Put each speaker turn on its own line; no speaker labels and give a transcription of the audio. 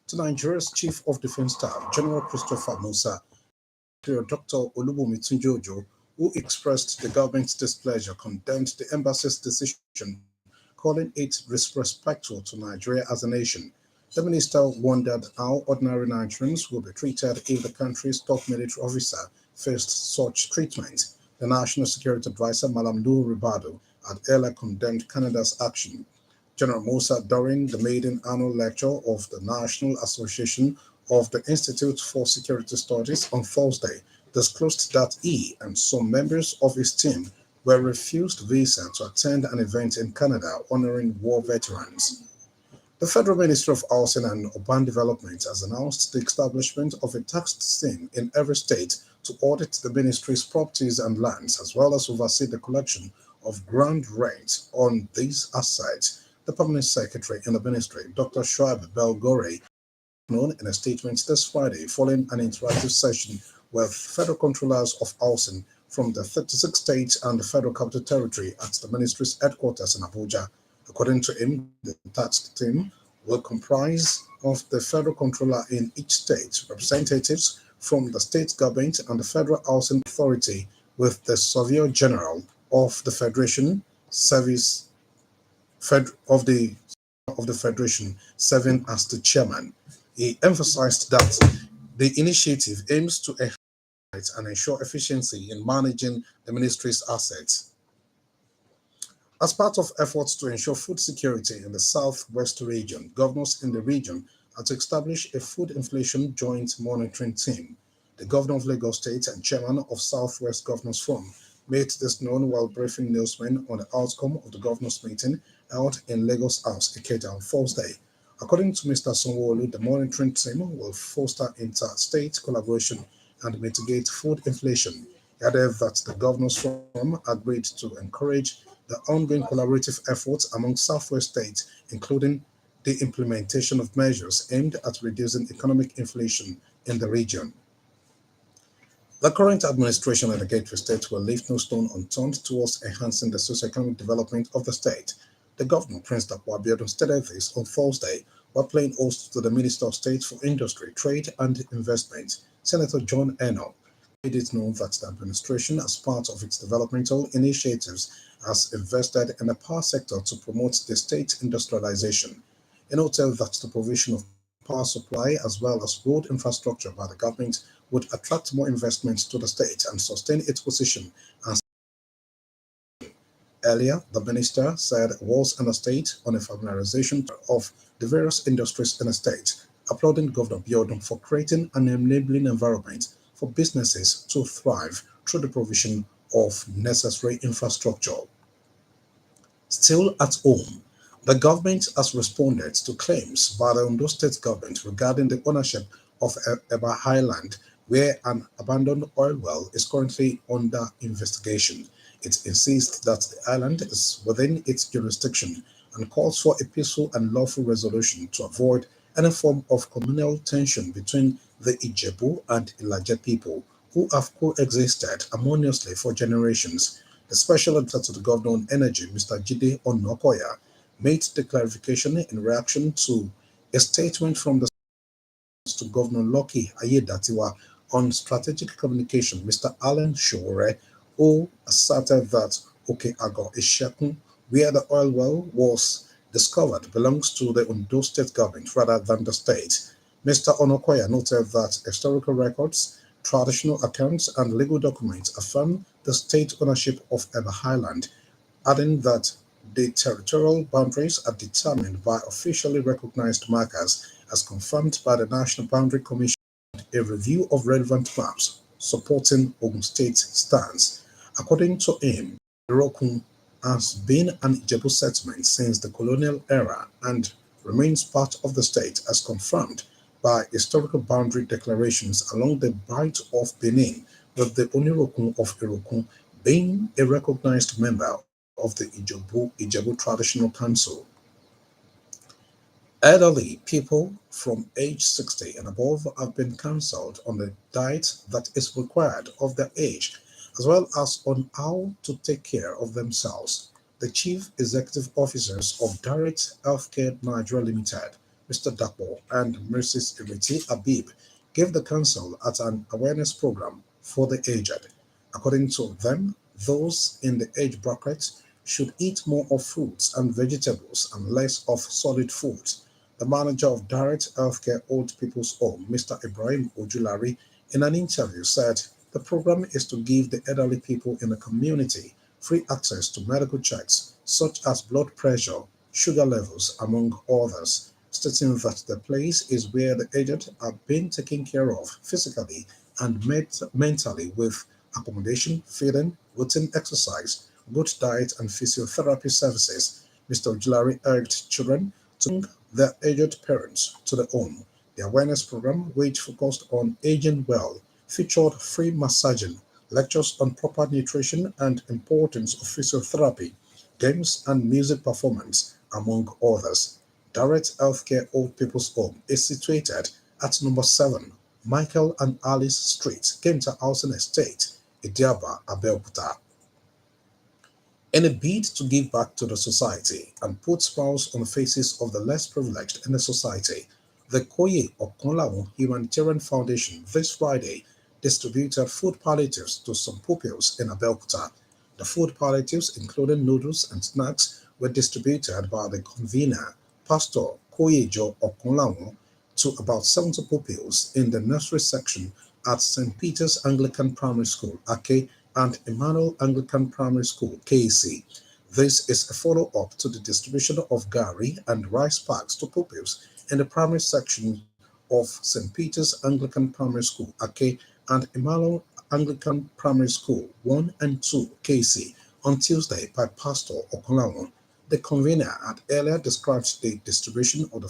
to Nigeria's Chief of Defense Staff, General Christopher Musa, Dr. Olubumi Tunjojo, who expressed the government's displeasure, condemned the embassy's decision, calling it disrespectful to Nigeria as a nation. The minister wondered how ordinary Nigerians would be treated if the country's top military officer faced such treatment. The National Security Advisor, Malam Nuhu Ribadu, had earlier condemned Canada's action. General Musa, during the maiden annual lecture of the National Association of the Institute for Security Studies on Thursday, disclosed that he and some members of his team were refused visa to attend an event in Canada honoring war veterans. The Federal Ministry of Housing and Urban Development has announced the establishment of a tax team in every state to audit the ministry's properties and lands, as well as oversee the collection of ground rent on these assets. The Permanent Secretary in the ministry, Dr. Shoaib Belgore, known in a statement this Friday following an interactive session with federal controllers of housing from the 36 states and the Federal Capital Territory at the ministry's headquarters in Abuja. According to him, the task team will comprise of the federal controller in each state, representatives from the state government and the Federal Housing Authority, with the Surveyor General of the Federation Service of the Federation serving as the chairman. He emphasized that the initiative aims to enhance and ensure efficiency in managing the ministry's assets. As part of efforts to ensure food security in the Southwest region, governors in the region are to establish a food inflation joint monitoring team. The governor of Lagos State and chairman of Southwest Governors Forum made this known while briefing newsmen on the outcome of the governors' meeting held in Lagos House, Ikeja, on Thursday. According to Mr. Sanwo-Olu, the monitoring team will foster inter-state collaboration and mitigate food inflation. He added that the governors' forum agreed to encourage the ongoing collaborative efforts among Southwest states, including the implementation of measures aimed at reducing economic inflation in the region. The current administration in the Gateway State will leave no stone unturned towards enhancing the socio-economic development of the state. The governor, Prince Dapo Abiodun, stated this on Thursday while playing host to the Minister of State for Industry, Trade and Investment, Senator John Eno. Made it known that the administration, as part of its developmental initiatives, has invested in the power sector to promote the state industrialization. He noted that the provision of power supply as well as road infrastructure by the government would attract more investments to the state and sustain its position as. Earlier, the minister said it was in the state on a familiarization of the various industries in the state, applauding Governor Biodun for creating an enabling environment for businesses to thrive through the provision of necessary infrastructure. Still at home, the government has responded to claims by the Ondo State government regarding the ownership of Eba Highland, where an abandoned oil well is currently under investigation. It insists that the island is within its jurisdiction and calls for a peaceful and lawful resolution to avoid any form of communal tension between the Ijebu and Ilaje people, who have coexisted harmoniously for generations. The special advisor to the governor on energy, Mr. Jide Onokoya, made the clarification in reaction to a statement from the to Governor Lucky Ayedatiwa on strategic communication, Mr. Alan Shore, who asserted that Okeago Ishekun, where the oil well was discovered, belongs to the Ondo State government rather than the state. Mr. Onokoya noted that historical records, traditional accounts, and legal documents affirm the state ownership of Eba Highland, adding that the territorial boundaries are determined by officially recognized markers as confirmed by the National Boundary Commission. A review of relevant maps supporting Ogun State's stance. According to him, Irokun has been an Ijebu settlement since the colonial era and remains part of the state as confirmed by historical boundary declarations along the Bight of Benin, with the Onirokun of Irokun being a recognized member of the Ijebu Traditional Council. Elderly people from age 60 and above have been counseled on the diet that is required of their age, as well as on how to take care of themselves. The Chief Executive Officers of Direct Healthcare Nigeria Limited, Mr. Dapo and Mrs. Iriti Abib gave the council at an awareness program for the aged. According to them, those in the age bracket should eat more of fruits and vegetables and less of solid food. The manager of Direct Healthcare Old People's Home, Mr. Ibrahim Ojulari, in an interview said the program is to give the elderly people in the community free access to medical checks such as blood pressure, sugar levels, among others, stating that the place is where the aged are being taken care of physically and mentally with accommodation, feeding, routine exercise, good diet, and physiotherapy services. Mr. Ojulari urged children to bring their aged parents to the home. The awareness program, which focused on aging well, featured free massaging, lectures on proper nutrition and importance of physiotherapy, games and music performance, among others. Direct Healthcare Old People's Home is situated at number 7, Michael and Alice Street, Kenta Housing Estate, Idiaba, Abeokuta. In a bid to give back to the society and put smiles on the faces of the less privileged in the society, the Koye Okonlawon Humanitarian Foundation this Friday distributed food palliatives to some pupils in Abeokuta. The food palliatives, including noodles and snacks, were distributed by the convener, Pastor Koyejo Okonlawon, to about 70 pupils in the nursery section at St. Peter's Anglican Primary School, Ake, and Emmanuel Anglican Primary School, KC. This is a follow-up to the distribution of gari and rice packs to pupils in the primary section of St. Peter's Anglican Primary School, Ake, and Emmanuel Anglican Primary School 1 and 2, KC, on Tuesday by Pastor Okonlawon. The convener had earlier described the distribution of the